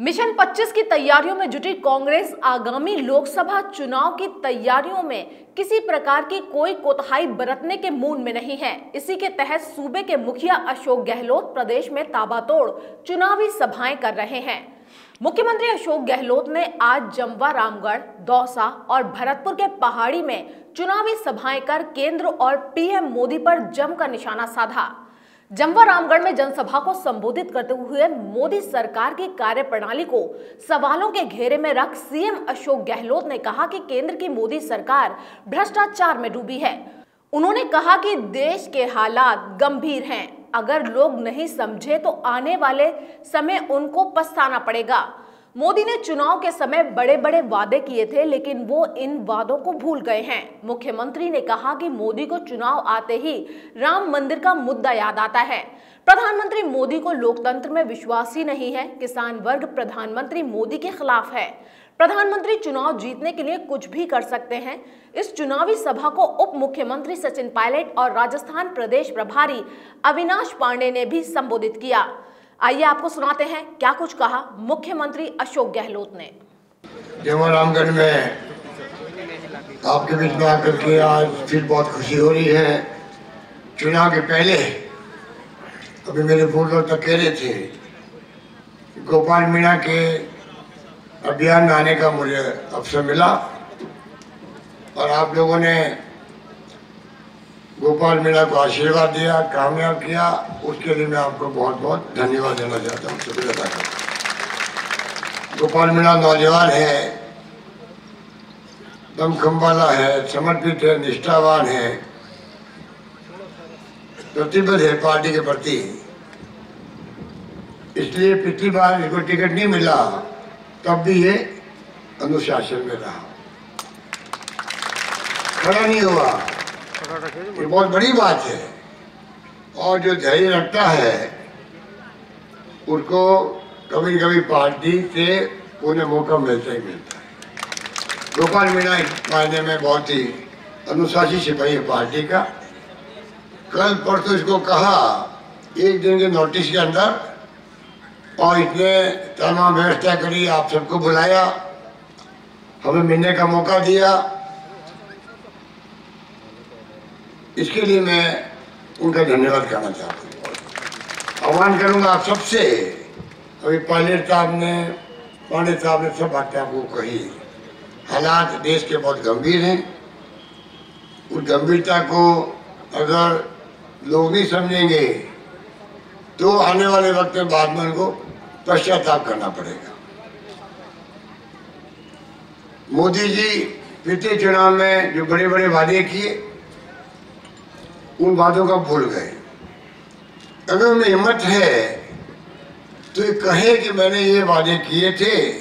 Mission 25 की तैयारियों में जुटी कांग्रेस आगामी लोकसभा चुनाव की तैयारियों में किसी प्रकार की कोई कोताही बरतने के मूड में नहीं है। इसी के तहत सूबे के मुखिया अशोक गहलोत प्रदेश में ताबड़तोड़ चुनावी सभाएं कर रहे हैं। मुख्यमंत्री अशोक गहलोत ने आज जमवा, रामगढ़, दौसा और भरतपुर के पहाड़ी में चुनावी सभाएं कर केंद्र और पीएम मोदी पर जमकर निशाना साधा। जमवा, रामगढ़ में जनसभा को संबोधित करते हुए मोदी सरकार की कार्यप्रणाली को सवालों के घेरे में रख सीएम अशोक गहलोत ने कहा कि केंद्र की मोदी सरकार भ्रष्टाचार में डूबी है। उन्होंने कहा कि देश के हालात गंभीर हैं, अगर लोग नहीं समझे तो आने वाले समय उनको पछताना पड़ेगा। मोदी ने चुनाव के समय बड़े बड़े वादे किए थे, लेकिन वो इन वादों को भूल गए हैं। मुख्यमंत्री ने कहा कि मोदी को चुनाव आते ही राम मंदिर का मुद्दा याद आता है। प्रधानमंत्री मोदी को लोकतंत्र में विश्वास ही नहीं है। किसान वर्ग प्रधानमंत्री मोदी के खिलाफ है। प्रधानमंत्री चुनाव जीतने के लिए कुछ भी कर सकते हैं। इस चुनावी सभा को उप मुख्यमंत्री सचिन पायलट और राजस्थान प्रदेश प्रभारी अविनाश पांडे ने भी संबोधित किया। आइए आपको सुनाते हैं क्या कुछ कहा मुख्यमंत्री अशोक गहलोत ने। जमवा, रामगढ़ में आपके बीच में आकर के आज फिर बहुत खुशी हो रही है। चुनाव के पहले अभी मेरे फोटो तक कह रहे थे, गोपाल मीणा के अभियान में आने का मुझे अवसर मिला और आप लोगों ने गोपाल मीणा को आशीर्वाद दिया, कामयाब किया। उसके लिए मैं आपको बहुत बहुत धन्यवाद देना चाहता हूँ, शुक्रिया अदा करता हूँ। गोपाल मीणा नौजवान है, दमखम वाला है, समर्पित है, निष्ठावान है, प्रतिबद्ध है पार्टी के प्रति। इसलिए पिछली बार इसको टिकट नहीं मिला, तब भी ये अनुशासन में रहा, खड़ा नहीं हुआ। ये बहुत बड़ी बात है। और जो धैर्य रखता है उसको कभी कभी पार्टी से उन्हें मौका मिलता ही मिलता है। गोपाल मीणा इस मायने में बहुत ही अनुशासित सिपाही है पार्टी का। कल परसों इसको कहा एक दिन के नोटिस के अंदर, और इसने तमाम व्यवस्था करी, आप सबको बुलाया, हमें मिलने का मौका दिया। इसके लिए मैं उनका धन्यवाद करना चाहता हूँ। आह्वान करूंगा आप सबसे, अभी पायलट साहब ने, पांडे साहब ने सब बातें आपको कही। हालात देश के बहुत गंभीर हैं। उस गंभीरता को अगर लोग नहीं समझेंगे तो आने वाले वक्त में बाद में उनको पश्चाताप करना पड़ेगा। मोदी जी पिछले चुनाव में जो बड़े बड़े वादे किए, उन वादों का भूल गए। अगर उनमें हिम्मत है तो ये कहे कि मैंने ये वादे किए थे,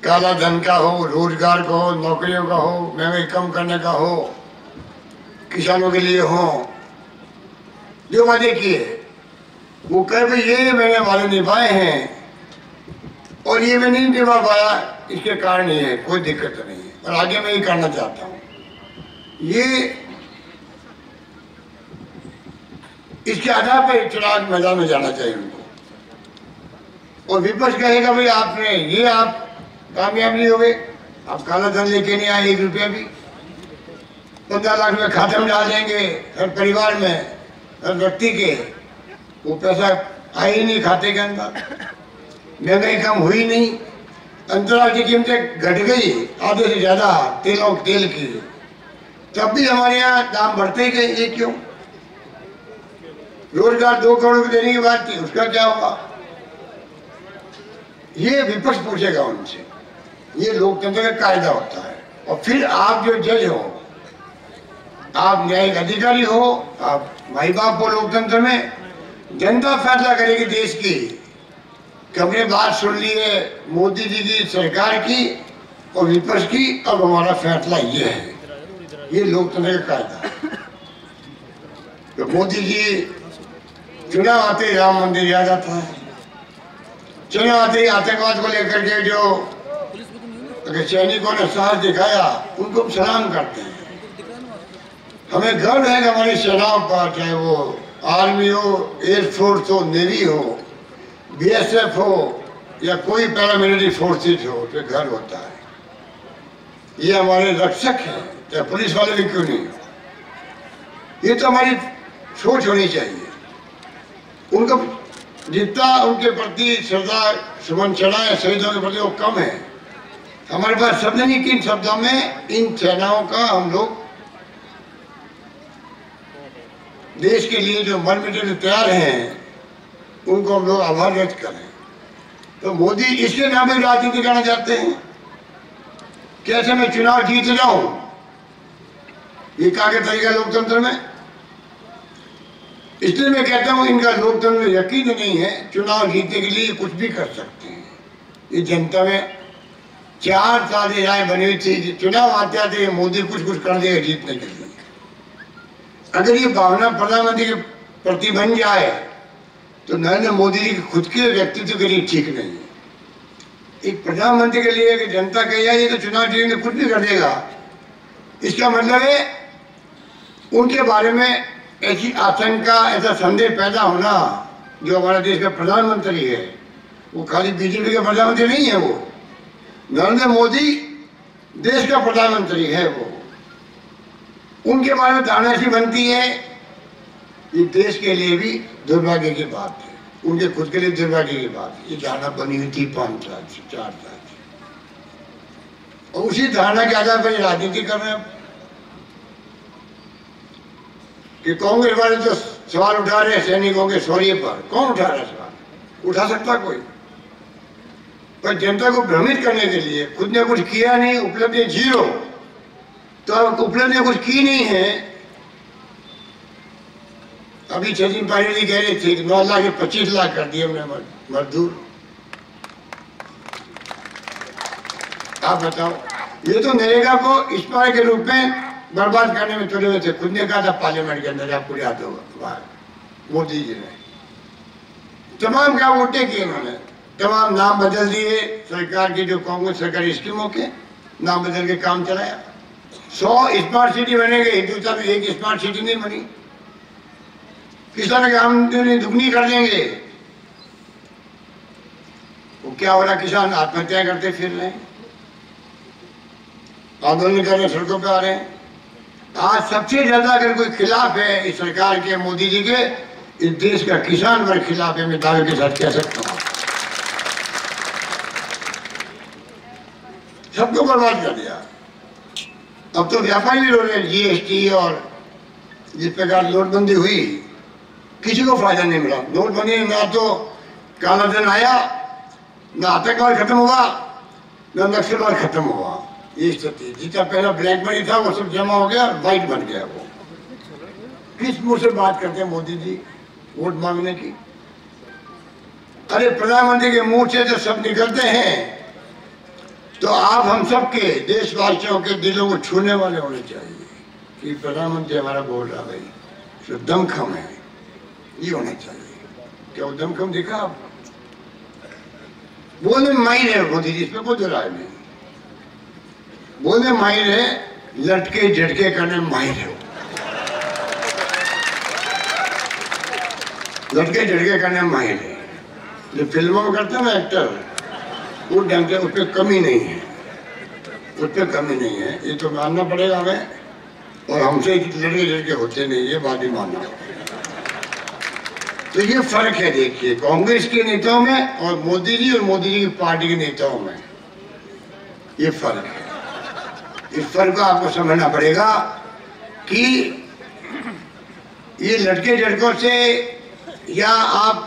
काला धन का हो, रोजगार का हो, नौकरियों का हो, महंगाई कम करने का हो, किसानों के लिए हो, जो वादे किए वो कहे भाई ये मैंने वादे निभाए हैं और ये मैं नहीं निभा पाया, इसके कारण ये है, कोई दिक्कत नहीं है और आगे मैं ये करना चाहता हूँ। ये इसके आधार पर चुनाव मैदान में जाना चाहिए उनको। और विपक्ष कहेगा भाई आपने ये, आप कामयाब नहीं हो गए, आप काला धन लेके नहीं आए, 1 रुपया भी। 15 लाख रुपये खाते में डाल देंगे हर परिवार में, हर व्यक्ति के, वो पैसा आया ही नहीं खाते के अंदर। महंगाई कम हुई नहीं, अंतर्राष्ट्रीय कीमतें घट गई आधे से ज्यादा तेल की, तब भी हमारे यहाँ दाम बढ़ते ही गए। ये क्यों? रोजगार 2 करोड़ की देने की बात थी, उसका क्या हुआ? ये विपक्ष पूछेगा उनसे। ये लोकतंत्र का कायदा होता है। और फिर आप जो जज हो, आप न्यायिक अधिकारी हो, आप भाई बाप हो लोकतंत्र में, जनता फैसला करेगी देश की कि हमने बात सुन ली है मोदी जी की सरकार की और विपक्ष की, अब हमारा फैसला ये है। ये लोकतंत्र का कायदा है। तो मोदी जी चुनाव आते ही राम मंदिर याद आता है, चुनाव आते ही आतंकवाद को लेकर के जो अगर सैनिकों ने साहस दिखाया उनको हम सलाम करते हैं। हमें गर्व है कि हमारी सेनाओं पर, चाहे वो आर्मी हो, एयरफोर्स हो, नेवी हो, बीएसएफ हो, या कोई पैरामिलिट्री फोर्सेज हो तो घर होता है। ये हमारे रक्षक हैं, चाहे पुलिस वाले भी क्यों नहीं हो। ये तो हमारी सोच होनी चाहिए। उनका जितना उनके प्रति श्रद्धा सुमन चढ़ाए शहीदों के प्रति वो कम है। हमारे पास शब्द नहीं कि इन शब्दों में इन सेनाओं का हम लोग देश के लिए जो मर मिटने तैयार हैं उनको हम लोग आभार व्यक्त करें। तो मोदी इसके नाम पे राजनीति करना चाहते हैं। कैसे मैं चुनाव जीत जाऊं, ये क्या के तरीका लोकतंत्र में। इसलिए मैं कहता हूं इनका लोकतंत्र में यकीन नहीं है। चुनाव जीतने के लिए कुछ भी कर सकते हैं। ये जनता में 4 साल की राय बनी हुई थी कि चुनाव आते आते मोदी कुछ कुछ कर देगा जीतने के लिए। अगर ये भावना प्रधानमंत्री के प्रति बन जाए तो नरेंद्र मोदी जी के खुद के व्यक्तित्व के लिए ठीक नहीं है। एक प्रधानमंत्री के लिए कि जनता कह जाए ये तो चुनाव जीतने कुछ भी कर देगा, इसका मतलब है उनके बारे में ऐसी आशंका, ऐसा संदेह पैदा होना। जो हमारे देश का प्रधानमंत्री है वो खाली बीजेपी के प्रधानमंत्री नहीं है, वो नरेंद्र मोदी देश का प्रधानमंत्री है। वो उनके बारे में धारणा ऐसी बनती है, ये देश के लिए भी दुर्भाग्य की बात है, उनके खुद के लिए दुर्भाग्य की बात है। ये धारणा बनी हुई थी 5 साल से 4 साल से, और उसी धारणा के आधार पर राजनीति कर रहे हैं। कि कांग्रेस वाले तो सवाल उठा रहे हैं सैनिकों के शौर्य पर। कौन उठा रहा है सवाल? उठा सकता कोई, पर जनता को भ्रमित करने के लिए खुद ने कुछ किया नहीं, उपलब्धि 0। तो अब उपलब्धि कुछ की नहीं है। अभी छजीन पायलट जी कह रहे थे कि 9 लाख 25 लाख कर दिए हमने मजदूर। आप बताओ, ये तो नरेगा को इस्पात के रूप में बर्बाद करने में तुले हुए थे। खुद ने कहा था पार्लियामेंट के अंदर, आपको याद होगा, मोदी जी ने तमाम क्या वोटे किए उन्होंने, तमाम नाम बदल दिए सरकार की, जो कांग्रेस सरकारी स्कीमों के नाम बदल के काम चलाया। 100 स्मार्ट सिटी बनेंगे, हिंदुस्तान में एक स्मार्ट सिटी नहीं बनी। किसानों की आमदनी दुगनी कर देंगे। वो क्या हो रहा, किसान आत्महत्या करते फिर रहे, आंदोलन कर रहे, सड़कों पे आ रहे हैं। आज सबसे ज्यादा अगर कोई खिलाफ है इस सरकार के, मोदी जी के, इस देश का किसान वर्ग खिलाफ है, मैं दावे के साथ कह सकता हूं। सबको बर्बाद कर दिया। अब तो व्यापारी भी रो रहे हैं। जीएसटी और जिस प्रकार नोटबंदी हुई, किसी को फायदा नहीं मिला। नोटबंदी में ना तो काला धन आया, ना आतंकवाद खत्म हुआ, ना नक्सलवाद खत्म हुआ। ये स्थिति, जितना पहला ब्लैक मनी था वो सब जमा हो गया, व्हाइट बन गया। वो किस मुंह से बात करते हैं मोदी जी वोट मांगने की? अरे प्रधानमंत्री के मुंह से जो सब निकलते हैं तो आप हम सब के देशवासियों के दिलों को छूने वाले होने चाहिए कि प्रधानमंत्री हमारा बोल रहा भाई, तो दमखम है, ये होना चाहिए। क्या वो दमखम दिखा आप? बोलने में माहिर है मोदी जी, इसमें कोई दो राय नहीं। बोलने माहिर है, लटके झटके करने में माहिर है। लटके झटके करने में माहिर है। जो फिल्मों में करते हैं ना एक्टर, वो ढंग से उस पर कमी नहीं है, उस पर कमी नहीं है। ये तो मानना पड़ेगा हमें, और हमसे लड़के लड़के होते नहीं, ये बात ही मानना। तो ये फर्क है, देखिए, कांग्रेस के नेताओं में और मोदी जी की पार्टी के नेताओं में ये फर्क है। इस फर्क को आपको समझना पड़ेगा कि ये लटके झटकों से, या आप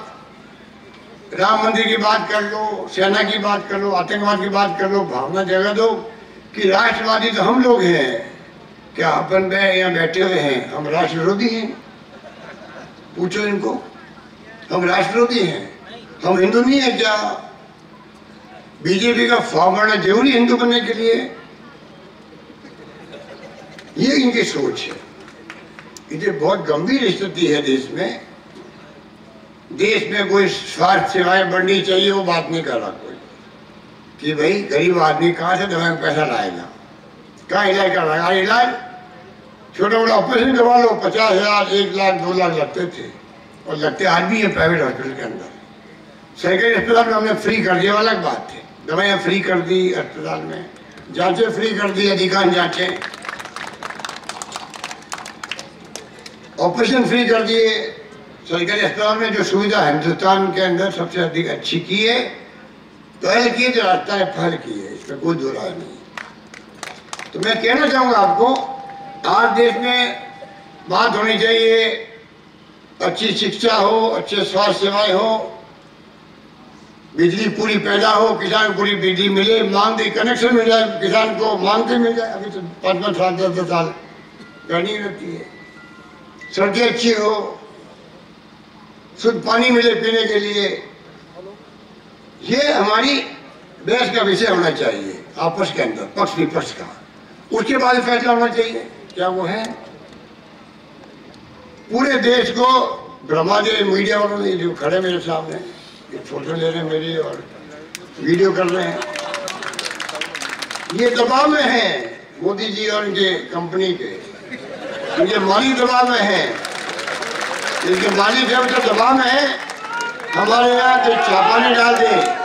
राम मंदिर की बात कर लो, सेना की बात कर लो, आतंकवाद की बात कर लो, भावना जगा दो कि राष्ट्रवादी तो हम लोग हैं। क्या अपन यहाँ बैठे हुए हैं हम राष्ट्र विरोधी हैं? पूछो इनको, हम राष्ट्र विरोधी हैं? हम हिंदू नहीं है क्या? बीजेपी का फॉर्म भरना जरूरी हिंदू बनने के लिए? ये इनकी सोच है। ये बहुत गंभीर स्थिति है देश में। देश में कोई स्वास्थ्य सेवाएं बढ़नी चाहिए, वो बात नहीं कर रहा कोई कि भाई गरीब आदमी कहाँ से दवाई का पैसा लाएगा, कहाँ इलाज करवाएगा। इलाज छोटा मोटा ऑपरेशन करवा लो, 50,000, 1 लाख 2 लाख लगते थे, और लगते आज भी है प्राइवेट हॉस्पिटल के अंदर। सरकारी अस्पताल में हमने फ्री कर दिया, अलग बात है। दवाइयाँ फ्री कर दी अस्पताल में, जांचें फ्री कर दी, अधिकांश जांचें, ऑपरेशन फ्री कर दिए। सरकारी अस्पताल में जो सुविधा हिंदुस्तान के अंदर सबसे अधिक अच्छी की है, पहल की है, जो रास्ता है फल की है, इसमें कोई दो राय नहीं। तो मैं कहना चाहूँगा आपको, आज देश में बात होनी चाहिए अच्छी शिक्षा हो, अच्छे स्वास्थ्य सेवाएं हो, बिजली पूरी पैदा हो, किसान को पूरी बिजली मिले, मांगते कनेक्शन मिल जाए, किसान को मांगते मिल जाए। अभी तो 5-5 साल 10-10 साल करनी रहती है। सड़कें अच्छी हो, शुद्ध पानी मिले पीने के लिए, ये हमारी बहस का विषय होना चाहिए आपस के अंदर, पक्ष विपक्ष का। उसके बाद फैसला होना चाहिए, क्या वो है। पूरे देश को भ्रमा दे मीडिया वालों ने, जो खड़े मेरे सामने, ये फोटो ले रहे हैं मेरी और वीडियो कर रहे हैं, ये दबाव में है मोदी जी और इनके कंपनी के, इनके मालिक दबाव में है, इनके मालिक है तो दबाव में है। हमारे यहाँ के छापा नहीं डाल दे,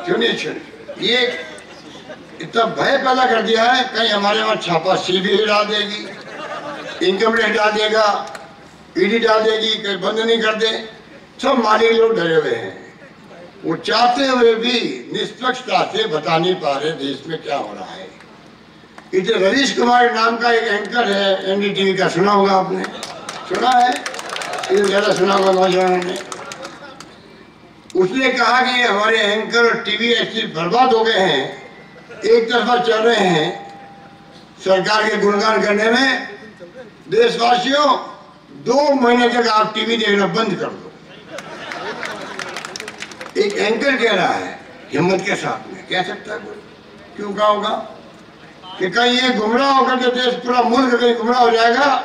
सुनिए, ये इतना भय पैदा कर दिया है, कहीं हमारे वहाँ छापा सीबीआई डाल देगी, इनकम टैक्स डाल देगा, ईडी डाल देगी, कहीं बंद नहीं कर दे। सब मालिक लोग डरे हुए हैं, वो चाहते हुए भी निष्पक्षता से बता नहीं पा रहे देश में क्या हो रहा है। इधर रवीश कुमार नाम का एक एंकर है एनडीटीवी का, सुना होगा आपने, सुना है, इधर ज्यादा सुना होगा नौजवानों ने। उसने कहा कि हमारे एंकर और टीवी ऐसे बर्बाद हो गए हैं, एक तरफा चल रहे हैं सरकार के गुणगान करने में। देशवासियों, 2 महीने तक आप टीवी देखना बंद कर दो। एक एंकर कह रहा है हिम्मत के साथ में, कह सकता है कोई? क्यों कहा होगा कि कहीं ये गुमराह होकर के देश, पूरा मुल्क कहीं गुमराह हो जाएगा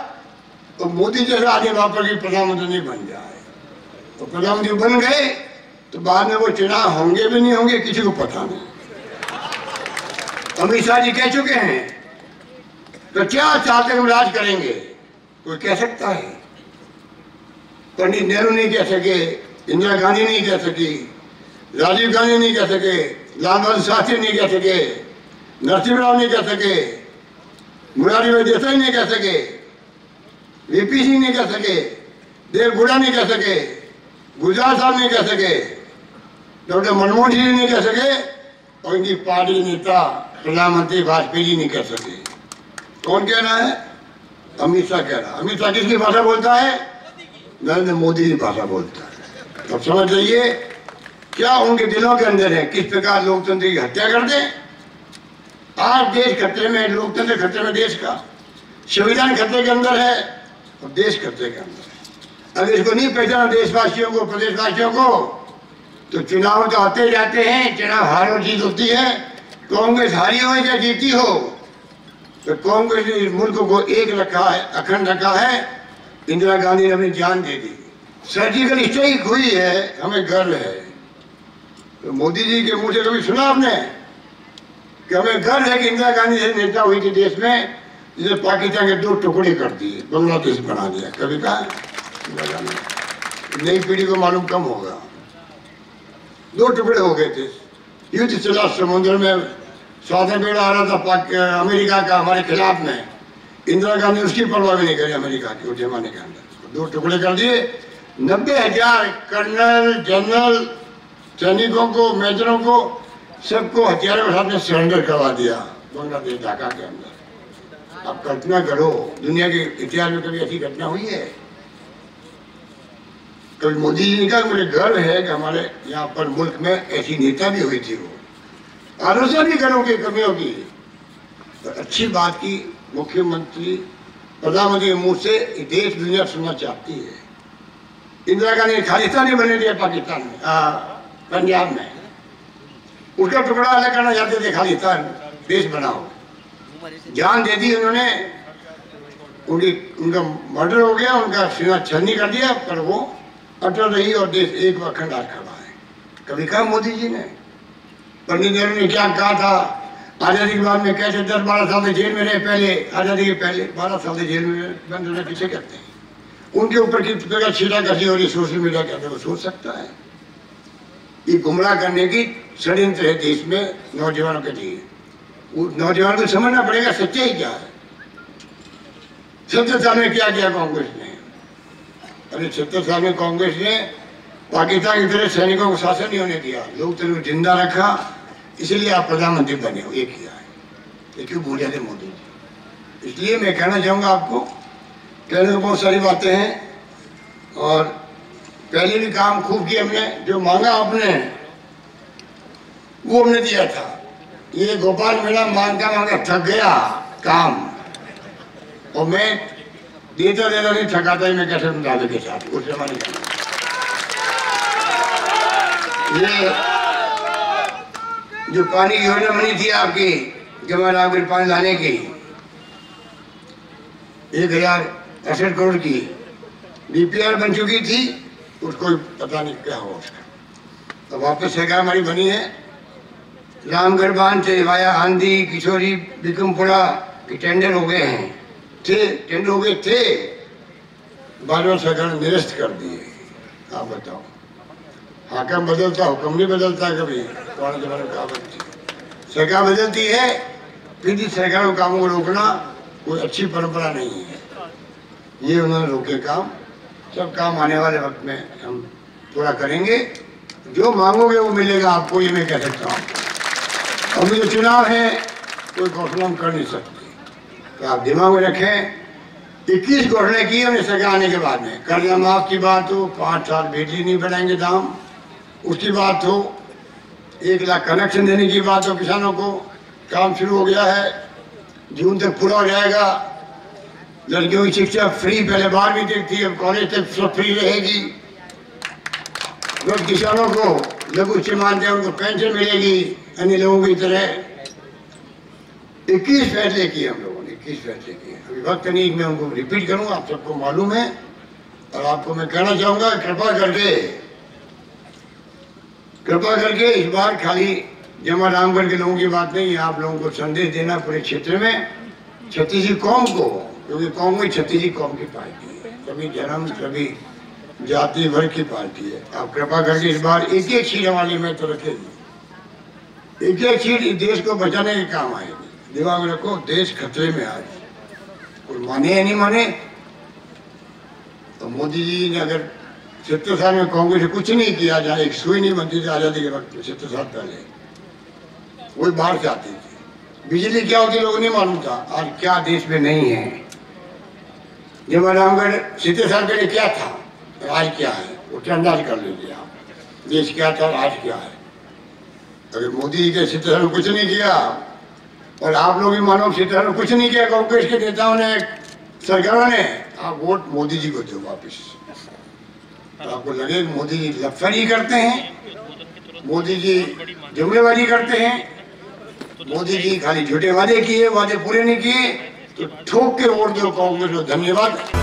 तो मोदी जैसा आगे वापस की प्रधानमंत्री नहीं बन जाए। तो प्रधानमंत्री बन गए तो बाद में वो चुनाव होंगे भी नहीं होंगे, किसी को पता नहीं। अमित शाह जी कह चुके हैं, तो क्या चाहते हम राज करेंगे, कोई कह सकता है? पंडित नेहरू नहीं कह सके, इंदिरा गांधी नहीं कह सकी, राजीव गांधी नहीं कह सके, लाल बहादुर शास्त्री नहीं कह सके, नरसिम्हा राव नहीं कह सके, मुरारी भाई देसाई नहीं कह सके, वीपी सिंह नहीं कह सके, देवगौड़ा नहीं कह सके, गुजराल साहब नहीं कह सके, डॉक्टर मनमोहन सिंह नहीं कह सके, और इनकी पार्टी नेता प्रधानमंत्री वाजपेयी जी नहीं कह सके। कौन कह रहा है? अमित शाह कह रहा है। अमित शाह किसकी भाषा बोलता है? नरेंद्र मोदी की भाषा बोलता है। अब समझ जाइए क्या उनके दिलों के अंदर है, किस प्रकार लोकतंत्र की हत्या कर दें। आज देश खतरे में, लोकतंत्र खतरे में, देश का संविधान खतरे के अंदर है और देश खतरे के अंदर है। अगर इसको नहीं पहचाना देशवासियों को, प्रदेशवासियों को, तो चुनाव तो आते जाते हैं, चुनाव हार और जीत होती है। कांग्रेस हारी हो या जीती हो, तो कांग्रेस ने इस मुल्क को एक रखा है, अखंड रखा है। इंदिरा गांधी ने अपनी जान दे दी, सर्जिकल स्ट्राइक हुई है, हमें गर्व है। तो मोदी जी के मुंह से कभी सुना आपने कि हमें गर्व है कि इंदिरा गांधी से नेता हुई थी देश में, जिसे पाकिस्तान के 2 टुकड़े कर दिए, बांग्लादेश बना दिया? कभी कहा? नई पीढ़ी को मालूम कम होगा। 2 टुकड़े हो गए थे, युद्ध चला समुद्र में, स्वाधीन बेड़ा आ रहा था अमेरिका का हमारे खिलाफ में। इंदिरा गांधी उसकी परवाह भी नहीं करी अमेरिका की उस जमाने के अंदर। 2 टुकड़े कर दिए, 90,000 कर्नल, जनरल, सैनिकों को, मेजरों को, सबको हथियारों के साथ में सरेंडर करवा दिया बांग्लादेश, ढाका के अंदर। अब कल्पना करो, दुनिया के इतिहास में कभी ऐसी घटना हुई है? कभी मोदी जी ने कहा मुझे गर्व है कि हमारे यहाँ पर मुल्क में ऐसी नेता भी हुई थी। वो आलोचना भी करोगे कमियों की, तो अच्छी बात की मुख्यमंत्री, प्रधानमंत्री के मुंह से देश दुनिया सुनना चाहती है। इंदिरा गांधी ने खालिस्तान नहीं बनने दिया पाकिस्तान में, पंजाब में, उसका टुकड़ा अलग करना चाहते थे, खालिस्तान देश बनाओ, जान दे दी उन्होंने। उनका मर्डर हो गया, उनका सीना छलनी कर दिया, पर वो अटल रही और देश एक अखंड आज खड़ा है। कभी कहा मोदी जी ने? पंडित नेहरू ने क्या कहा था आज़ादी के बाद में, कैसे 10-12 साल से जेल में रहे, पहले आज़ादी के पहले 12 साल से जेल में बंद होने पीछे करते हैं। उनके ऊपर किस प्रकार छीटाकशी हो रही सोशल मीडिया के अंदर, वो सोच सकता है। ये गुमराह करने की षड्यंत्र है देश में नौजवानों के लिए। नौजवान को समझना पड़ेगा सच्चाई क्या है। 70 साल में क्या किया कांग्रेस ने? अरे 70 साल में कांग्रेस ने पाकिस्तान की तरह सैनिकों को शासन नहीं होने दिया, लोकतंत्र को जिंदा रखा, इसीलिए आप प्रधानमंत्री बने हो। ये किया है, ये क्यों भूल जाते मोदी जी? इसलिए मैं कहना चाहूँगा आपको, कहने को बहुत सारी बातें हैं और पहले भी काम खूब किया हमने, जो मांगा आपने वो हमने दिया था। ये गोपाल मीणा मांगता मांगता थक गया काम, और मैं देता नहीं थकाता ही मैं कैसे मुताबिक के साथ उस जमाने का। ये जो पानी की योजना बनी थी आपकी जमाल पानी लाने की 1068 करोड़ की DPR बन चुकी थी, उसको पता नहीं क्या हुआ उसका। तो वापस सरकार हमारी बनी है। रामगढ़ बांध से वाया आंधी किशोरी बिकमपुरा के टेंडर हो गए हैं, टेंडर हो गए थे, बाद में सरकार ने निरस्त कर दिए। आप बताओ, हाकम बदलता हुक्म नहीं बदलता कभी। पुराने जमाने में कहावत थी, सरकार बदलती है फिर भी सरकार को कामों को रोकना कोई अच्छी परंपरा नहीं है। ये उन्होंने रोके काम, सब काम आने वाले वक्त में हम पूरा करेंगे। जो मांगोगे वो मिलेगा आपको, ये मैं कह सकता हूँ। अभी जो चुनाव है कोई घोषणा हम कर नहीं सकते, तो आप दिमाग में रखें 21 घोषणा की हमने सरकार आने के बाद में। कर्जा माफ की बात हो, 5 साल बिजली नहीं बढ़ाएंगे दाम, उसकी बात हो, 1 लाख कनेक्शन देने की बात हो किसानों को, काम शुरू हो गया है, जून तक पूरा हो जाएगा। लड़कियों की शिक्षा फ्री, पहले 12वीं तक थी, अब कॉलेज तक सब फ्री रहेगी। लोग किसानों को लघु सीमांत है उनको पेंशन मिलेगी अन्य लोगों की तरह। 21 फैसले किए हम लोगों ने, 21 फैसले किए। अभी वक्त नहीं मैं उनको रिपीट करूँ, आप सबको मालूम है। और आपको मैं कहना चाहूँगा कृपा करके इस बार खाली जमा रामगढ़ के लोगों की बात नहीं है, आप लोगों को संदेश देना पूरे क्षेत्र में, छत्तीसी कौम को, क्योंकि कौम में छत्तीसी कौम की पार्टी है, सभी धर्म सभी जाति वर्ग की पार्टी है। आप कृपा करके इस बार एक सीट हमारी में तो रखेगी, एक सीट इस देश को बचाने के काम आएगी। दिमाग में रखो, देश खतरे में आज, कोई माने या नहीं माने। तो मोदी जी ने अगर 70 साल में कांग्रेस ने कुछ नहीं किया, जहाँ एक सुई नहीं बनती थी आजादी के वक्त में 70 साल पहले, वही बाहर से आती थी। बिजली क्या होती लोगों नहीं मालूम था, आज क्या देश में नहीं है। जब रामगढ़ 70 साल पहले क्या था, आज क्या है, वो अंदाज कर लीजिए आप, देश क्या था आज क्या है। अगर मोदी जी के 70 साल में कुछ नहीं किया, और आप लोग भी मानो 70 साल में कुछ नहीं किया कांग्रेस के नेताओं ने, सरकारों ने, आप वोट मोदी जी को दो वापिस। तो आपको लगे मोदी जी लफड़ी करते हैं, मोदी जी जुमलेबाजी करते हैं, मोदी जी खाली झूठे वादे किए, वादे पूरे नहीं किए, तो ठोक के वोट दो कांग्रेस को। धन्यवाद।